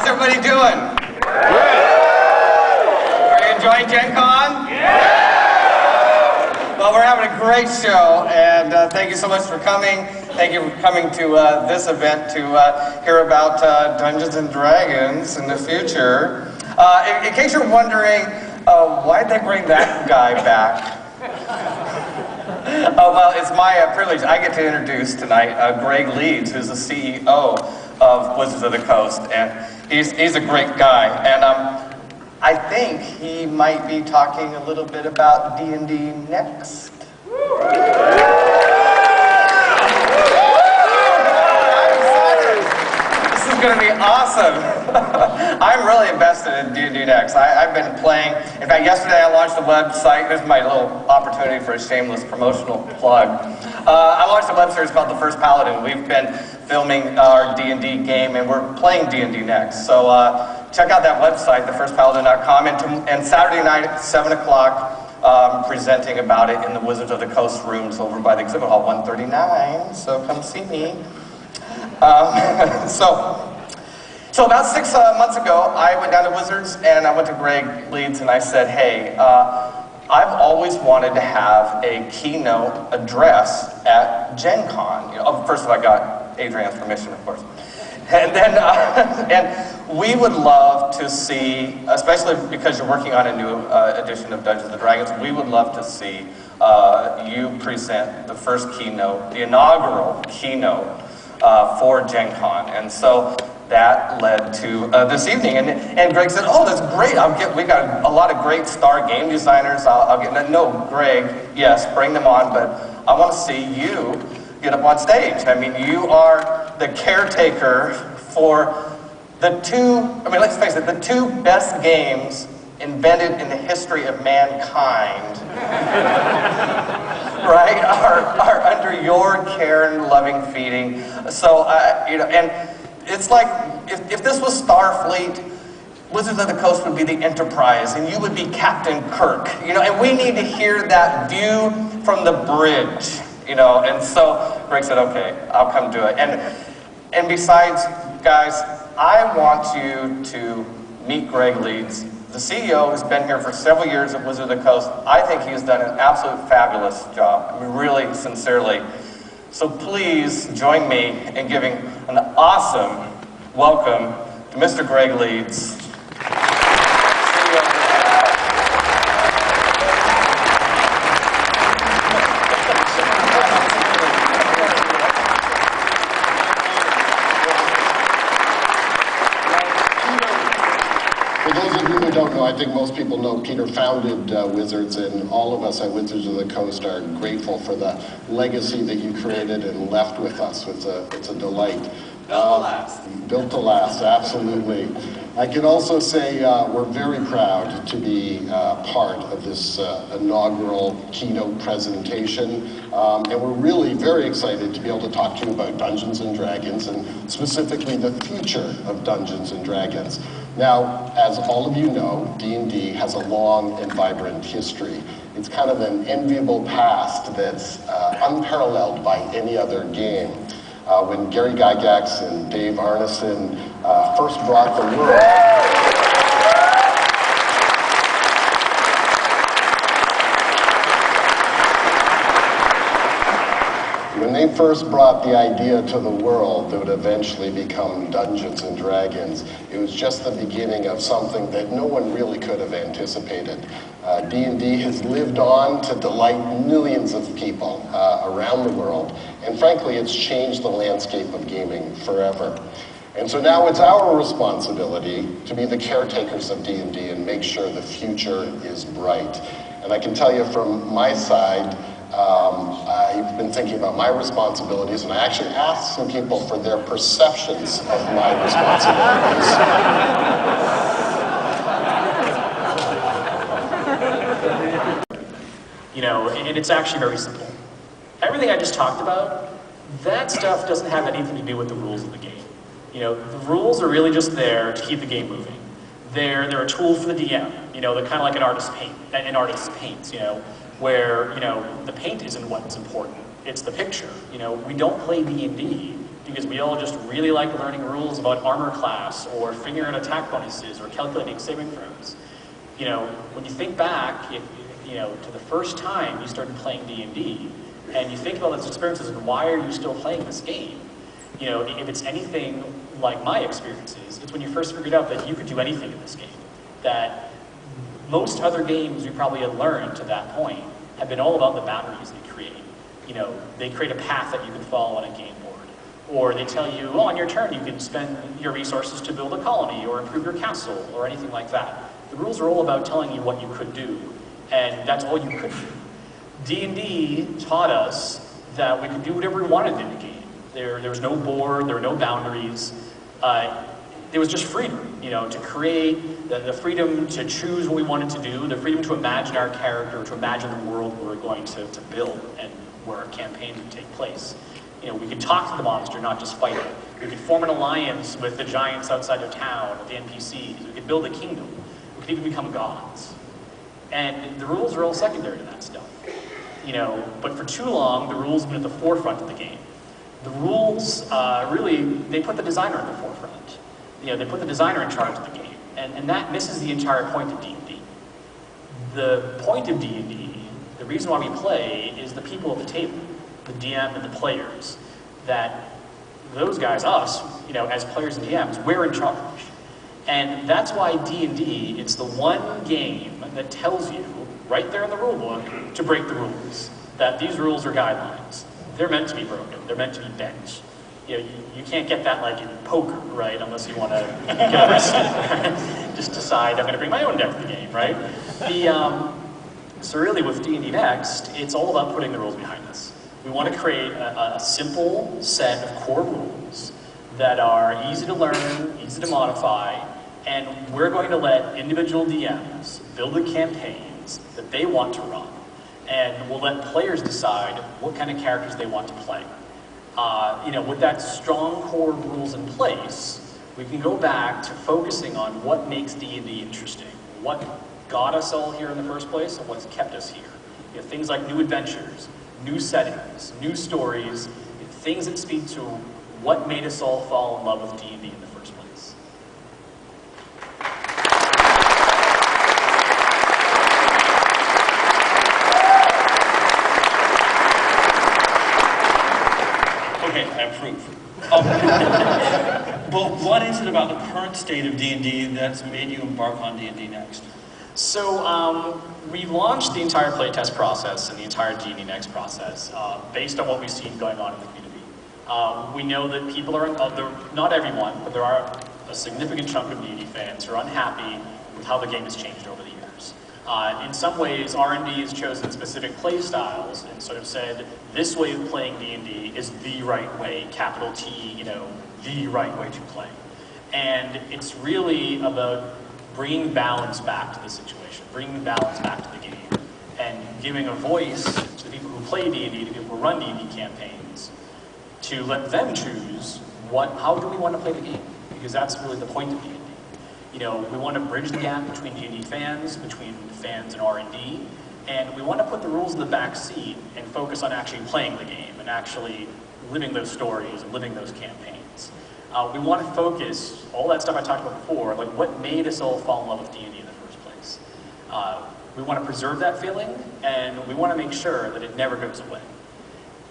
How's everybody doing? Are you enjoying Gencon? Well, we're having a great show, and thank you so much for coming. Thank you for coming to this event to hear about Dungeons and Dragons in the future. In case you're wondering, why'd they bring that guy back? Oh, well, it's my privilege. I get to introduce tonight Greg Leeds, who's the CEO of Wizards of the Coast, and he's a great guy. And I think he might be talking a little bit about D&D next. This is going to be awesome. I'm really invested in D&D next. I've been playing. In fact, yesterday I launched a website. This is my little opportunity for a shameless promotional plug. I launched a web series called The First Paladin. We've been filming our D&D game, and we're playing D&D next. So check out that website, thefirstpaladin.com, and Saturday night at 7 o'clock, presenting about it in the Wizards of the Coast rooms over by the exhibit hall 139, so come see me. So about 6 months ago, I went down to Wizards, and I went to Greg Leeds, and I said, hey, I've always wanted to have a keynote address at Gencon. You know, first of all, I got Adrian's permission, of course. And then, and we would love to see, especially because you're working on a new edition of Dungeons and Dragons, we would love to see you present the first keynote, the inaugural keynote for Gencon. And so that led to this evening. And Greg said, oh, that's great. We got a lot of great star game designers. I'll get, no, Greg, yes, bring them on, but I want to see you get up on stage. I mean, you are the caretaker for the two, I mean, let's face it, the two best games invented in the history of mankind, right, are under your care and loving feeding. So, you know, and it's like, if this was Starfleet, Wizards of the Coast would be the Enterprise, and you would be Captain Kirk, you know, and we need to hear that view from the bridge, you know, and so Greg said, okay, I'll come do it. And besides, guys, I want you to meet Greg Leeds, the CEO who's been here for several years at Wizards of the Coast. I think he has done an absolute fabulous job, I mean, really, sincerely. So please join me in giving an awesome welcome to Mr. Greg Leeds. I think most people know Peter founded Wizards, and all of us at Wizards of the Coast are grateful for the legacy that you created and left with us. It's a delight. Built to last. Built to last, absolutely. I can also say we're very proud to be part of this inaugural keynote presentation, and we're really very excited to be able to talk to you about Dungeons and Dragons, and specifically the future of Dungeons and Dragons. Now, as all of you know, D&D has a long and vibrant history. It's kind of an enviable past that's unparalleled by any other game. When Gary Gygax and Dave Arneson first brought the world, when they first brought the idea to the world that would eventually become Dungeons and Dragons, it was just the beginning of something that no one really could have anticipated. D&D has lived on to delight millions of people around the world, and frankly, it's changed the landscape of gaming forever. And so now it's our responsibility to be the caretakers of D&D and make sure the future is bright. And I can tell you from my side, I've been thinking about my responsibilities, and I actually asked some people for their perceptions of my responsibilities. You know, and it's actually very simple. Everything I just talked about, that stuff doesn't have anything to do with the rules of the game. You know, the rules are really just there to keep the game moving. They're a tool for the DM. You know, they're kind of like an artist paints, you know, where, you know, the paint isn't what's important. It's the picture. You know, we don't play D&D because we all just really like learning rules about armor class, or figuring out attack bonuses, or calculating saving throws. You know, when you think back, to the first time you started playing D&D, and you think about those experiences and why are you still playing this game? You know, if it's anything like my experiences, it's when you first figured out that you could do anything in this game. That most other games you probably had learned to that point have been all about the boundaries they create. You know, they create a path that you can follow on a game board. Or they tell you, oh, on your turn you can spend your resources to build a colony or improve your castle or anything like that. The rules are all about telling you what you could do, and that's all you could do. D&D taught us that we could do whatever we wanted in the game. There was no board, there were no boundaries. There was just freedom, you know, to create, the freedom to choose what we wanted to do, the freedom to imagine our character, to imagine the world we were going to build and where our campaign would take place. You know, we could talk to the monster, not just fight it. We could form an alliance with the giants outside of town, with the NPCs. We could build a kingdom. We could even become gods. And the rules are all secondary to that stuff. You know, but for too long, the rules have been at the forefront of the game. The rules, really, they put the designer in the forefront. You know, they put the designer in charge of the game. And that misses the entire point of D&D. The point of D&D, the reason why we play, is the people at the table, the DM and the players. That those guys, us, you know, as players and DMs, we're in charge. And that's why D&D, it's the one game that tells you, right there in the rule book, to break the rules. That these rules are guidelines. They're meant to be broken. They're meant to be bent. You know, you can't get that like in poker, right? Unless you want to get arrested. Just decide, I'm going to bring my own deck to the game, right? So really with D&D Next, it's all about putting the rules behind us. We want to create a simple set of core rules that are easy to learn, easy to modify, and we're going to let individual DMs build the campaigns that they want to run. And we'll let players decide what kind of characters they want to play. You know, with that strong core rules in place, we can go back to focusing on what makes D&D interesting, what got us all here in the first place, and what's kept us here. You know, things like new adventures, new settings, new stories, things that speak to what made us all fall in love with D&D in the first place. Okay, I approve. But what is it about the current state of D&D that's made you embark on D&D Next? So we launched the entire playtest process and the entire D&D Next process based on what we've seen going on in the community. We know that people are, not everyone, but there are a significant chunk of D&D fans who are unhappy with how the game has changed over the years. In some ways, R&D has chosen specific play styles and sort of said, this way of playing D&D is the right way, capital T, you know, the right way to play. And it's really about bringing balance back to the situation, bringing balance back to the game, and giving a voice to the people who play D&D, to the people who run D&D campaigns, to let them choose how do we want to play the game, because that's really the point of D&D. You know, we want to bridge the gap between D&D fans, between fans and R&D, and we want to put the rules in the back seat and focus on actually playing the game and actually living those stories and living those campaigns. We want to focus, all that stuff I talked about before, like what made us all fall in love with D&D in the first place. We want to preserve that feeling, and we want to make sure that it never goes away.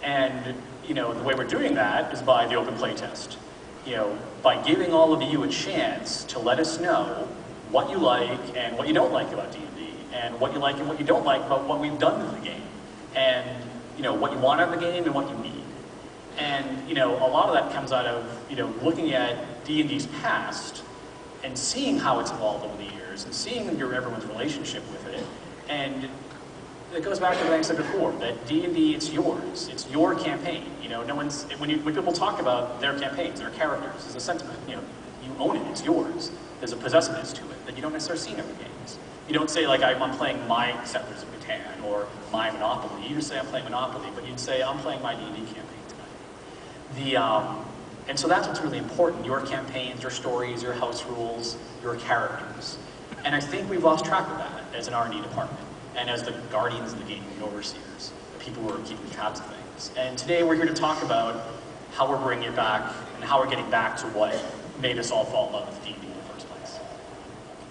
And, you know, the way we're doing that is by the open playtest. You know, by giving all of you a chance to let us know what you like and what you don't like about D&D, and what you like and what you don't like about what we've done to the game, and, you know, what you want out of the game and what you need. And, you know, a lot of that comes out of, you know, looking at D&D's past and seeing how it's evolved over the years and seeing everyone's relationship with it. And it goes back to what I said before, that D&D, it's yours. It's your campaign. You know, no one's, when people talk about their campaigns, their characters, there's a sentiment, you know, you own it, it's yours. There's a possessiveness to it that you don't necessarily see in other games. You don't say, like, I'm playing my Settlers of Catan or my Monopoly. You just say, I'm playing Monopoly, but you'd say, I'm playing my D&D campaign. And so that's what's really important, your campaigns, your stories, your house rules, your characters. And I think we've lost track of that as an R&D department, and as the guardians of the game, the overseers, the people who are keeping tabs of things. And today we're here to talk about how we're bringing it back, and how we're getting back to what made us all fall in love with D&D in the first place.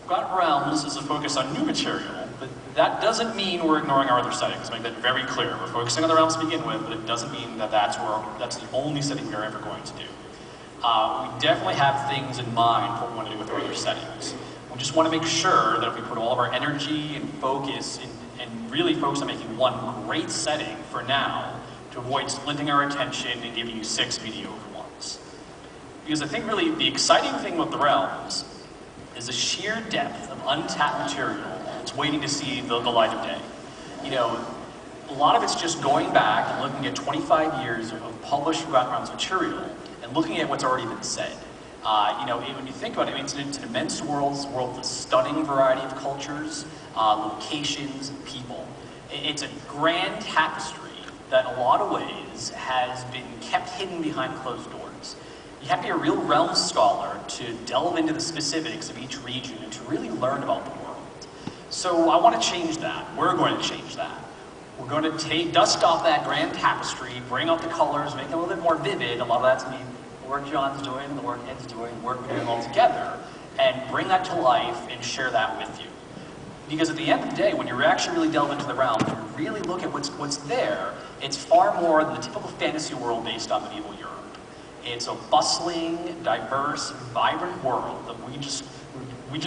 Forgotten Realms is a focus on new material, but that doesn't mean we're ignoring our other settings. Let's make that very clear. We're focusing on the realms to begin with, but it doesn't mean that that's the only setting we're ever going to do. We definitely have things in mind for what we want to do with our other settings. We just want to make sure that if we put all of our energy and focus and really focus on making one great setting for now, to avoid splitting our attention and giving you 6 mediocre ones. Because I think really the exciting thing about the realms is the sheer depth of untapped material that's waiting to see the light of day. You know, a lot of it's just going back and looking at 25 years of published Forgotten Realms material and looking at what's already been said. You know, when you think about it, it's an immense world with a stunning variety of cultures, locations, and people. It's a grand tapestry that in a lot of ways has been kept hidden behind closed doors. You have to be a real realm scholar to delve into the specifics of each region and to really learn about the world. So I want to change that. We're going to change that. We're going to dust off that grand tapestry, bring out the colors, make it a little bit more vivid. A lot of that's going to be the work John's doing, the work Ed's doing, the work we're doing all together, and bring that to life and share that with you. Because at the end of the day, when you actually really delve into the realm, and you really look at what's there, it's far more than the typical fantasy world based on medieval Europe. It's a bustling, diverse, vibrant world that we just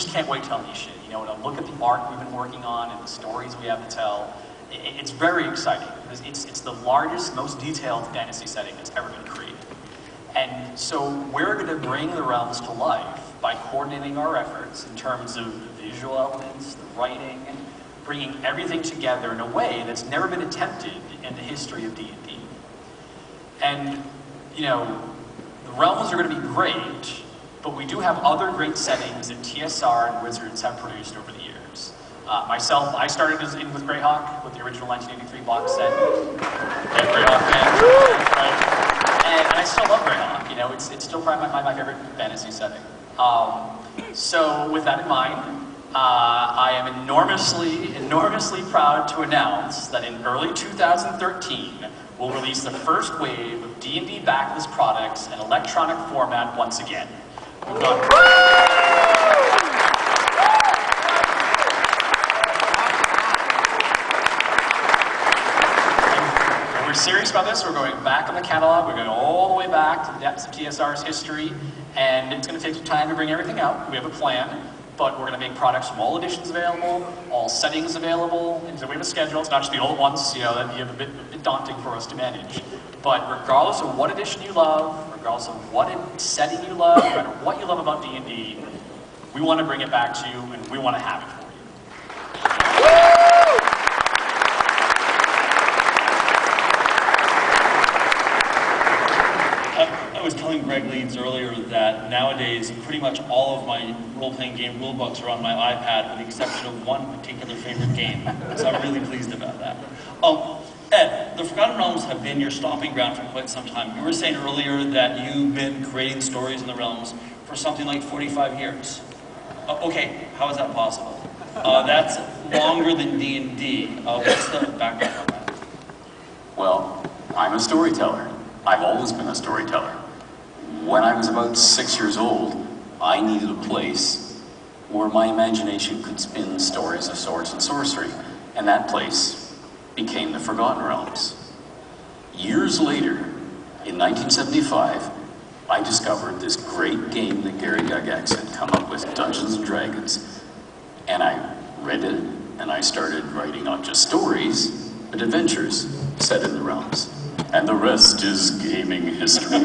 can't wait to unleash it. You know, and look at the art we've been working on and the stories we have to tell. It's very exciting because it's the largest, most detailed fantasy setting that's ever been created. And so we're going to bring the realms to life by coordinating our efforts in terms of the visual elements, the writing, bringing everything together in a way that's never been attempted in the history of D&D. And, you know, the realms are going to be great, but we do have other great settings that TSR and Wizards have produced over the years. Myself, I started with Greyhawk with the original 1983 box set. Yeah, Greyhawk fan, right? And I still love Greyhawk. You know, it's still probably my favorite fantasy setting. So with that in mind, I am enormously proud to announce that in early 2013, we'll release the first wave of D&D backlist products in electronic format once again. We're serious about this. We're going back in the catalog. We're going all the way back to the depths of TSR's history, and it's going to take some time to bring everything out. We have a plan, but we're going to make products from all editions available, all settings available, and so we have a schedule. It's not just the old ones, you know, that you have a bit daunting for us to manage. But regardless of what edition you love, regardless of what setting you love, no matter what you love about D&D, we want to bring it back to you, and we want to have it for you. I was telling Greg Leeds earlier that nowadays pretty much all of my role-playing game rulebooks are on my iPad with the exception of one particular favorite game. So I'm really pleased about that. Ed, the Forgotten Realms have been your stomping ground for quite some time. You were saying earlier that you've been creating stories in the realms for something like 45 years. Okay, how is that possible? That's longer than D&D. What's the background on that? Well, I'm a storyteller. I've always been a storyteller. When I was about 6 years old, I needed a place where my imagination could spin stories of swords and sorcery, and that place became the Forgotten Realms. Years later, in 1975, I discovered this great game that Gary Gygax had come up with, Dungeons and Dragons, and I read it, and I started writing not just stories, but adventures set in the realms. And the rest is gaming history.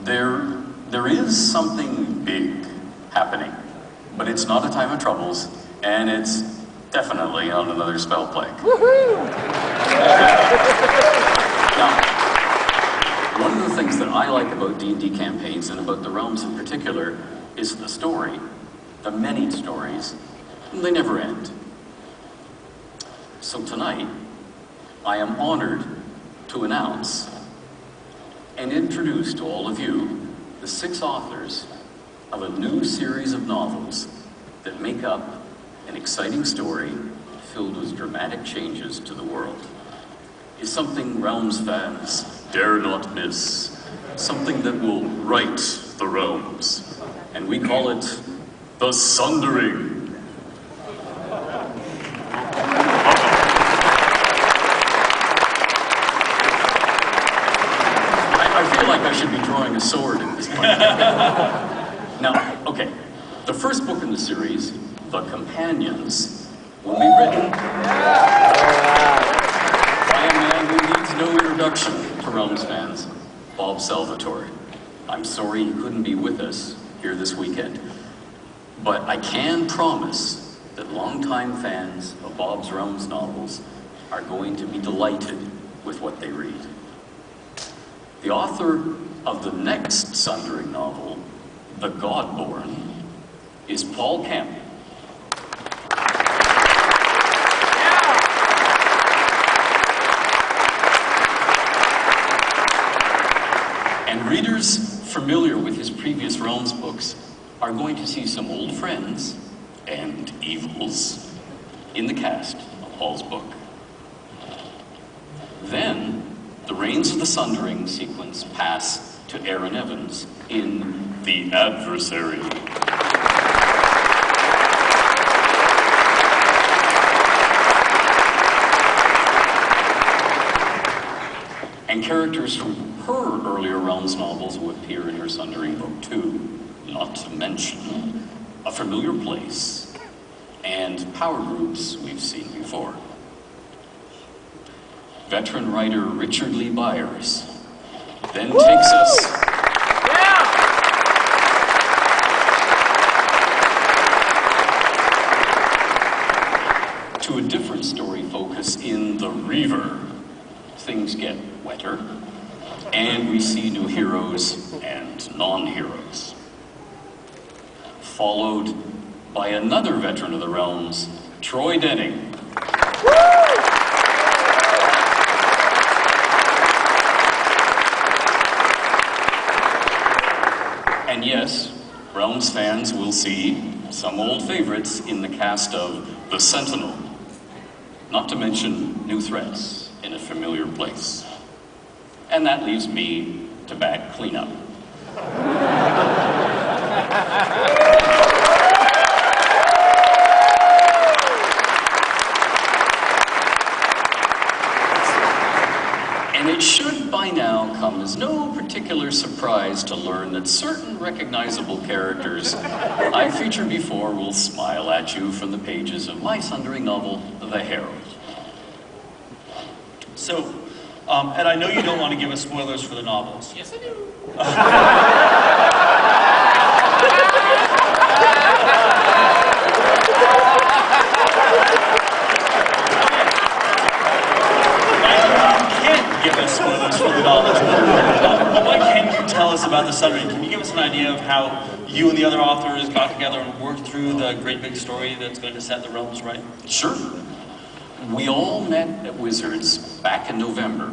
There is something big happening, but it's not a time of troubles, and it's definitely not another spell plague. Now, one of the things that I like about D&D campaigns and about the realms in particular is the story, the many stories, they never end. So tonight, I am honored to announce and introduce to all of you the 6 authors of a new series of novels that make up an exciting story filled with dramatic changes to the world. is something Realms fans dare not miss. Something that will right the realms. And we call it the Sundering. I feel like I should be drawing a sword at this point. Now, okay, the first book in the series, The Companions, will be written by a man who needs no introduction to Realms fans, Bob Salvatore. I'm sorry he couldn't be with us here this weekend, but I can promise that longtime fans of Bob's Realms novels are going to be delighted with what they read. The author of the next Sundering novel, The Godborn, is Paul Kemp. And readers familiar with his previous Realms books are going to see some old friends and evils in the cast of Paul's book. Then, the reins of the Sundering sequence pass to Aaron Evans in The Adversary. And characters from her earlier Realms novels will appear in her Sundering book too, not to mention A Familiar Place and power groups we've seen before. Veteran writer Richard Lee Byers then takes us to a different story focus in The Reaver. Things get wetter, and we see new heroes and non-heroes. Followed by another veteran of the Realms, Troy Denning. And yes, Realms fans will see some old favorites in the cast of The Sentinel, not to mention new threats in A Familiar Place. And that leaves me to back cleanup. And it should by now come as no particular surprise to learn that certain recognizable characters I've featured before will smile at you from the pages of my Sundering novel, The Herald. So, and I know you don't want to give us spoilers for the novels. Yes, I do. Give us spoilers for the novels. But what can you tell us about the Sundering? Can you give us an idea of how you and the other authors got together and worked through the great big story that's going to set the realms right? Sure. We all met at Wizards back in November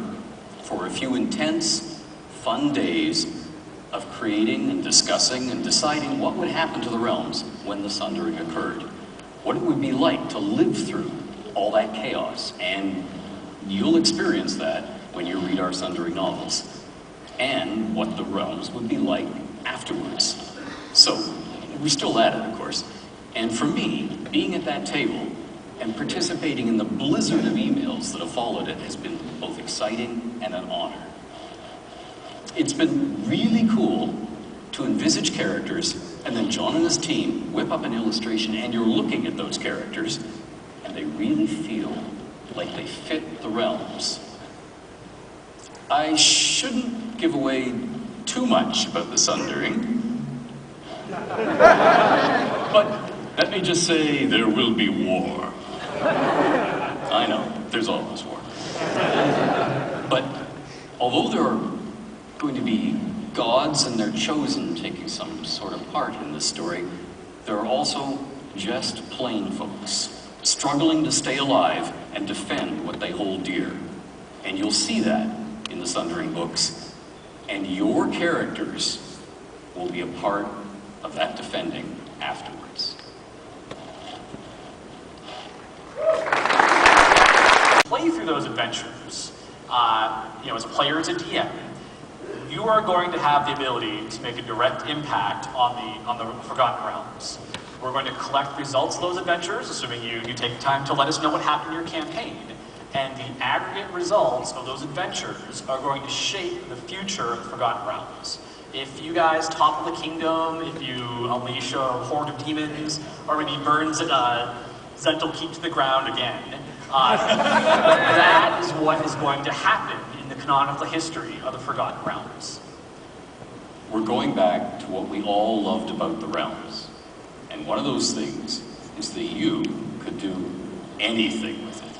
for a few intense, fun days of creating and discussing and deciding what would happen to the realms when the Sundering occurred. What it would be like to live through all that chaos, and you'll experience that when you read our Sundering novels, and what the realms would be like afterwards. So, we're still at it, of course. And for me, being at that table and participating in the blizzard of emails that have followed it has been both exciting and an honor. It's been really cool to envisage characters, and then John and his team whip up an illustration, and you're looking at those characters, and they really feel like they fit the realms. I shouldn't give away too much about the Sundering, but let me just say there will be war. I know, there's always war. But although there are going to be gods and their chosen taking some sort of part in this story, there are also just plain folks struggling to stay alive and defend what they hold dear. And you'll see that in the Sundering books, and your characters will be a part of that defending afterwards. Play through those adventures, as a player, as a DM, you are going to have the ability to make a direct impact on the Forgotten Realms. We're going to collect results of those adventures, assuming you take time to let us know what happened in your campaign. And the aggregate results of those adventures are going to shape the future of the Forgotten Realms. If you guys topple the kingdom, if you unleash a horde of demons, or maybe burns Zental Keep to the ground again, that is what is going to happen in the canonical history of the Forgotten Realms. We're going back to what we all loved about the realms. And one of those things is that you could do anything with it.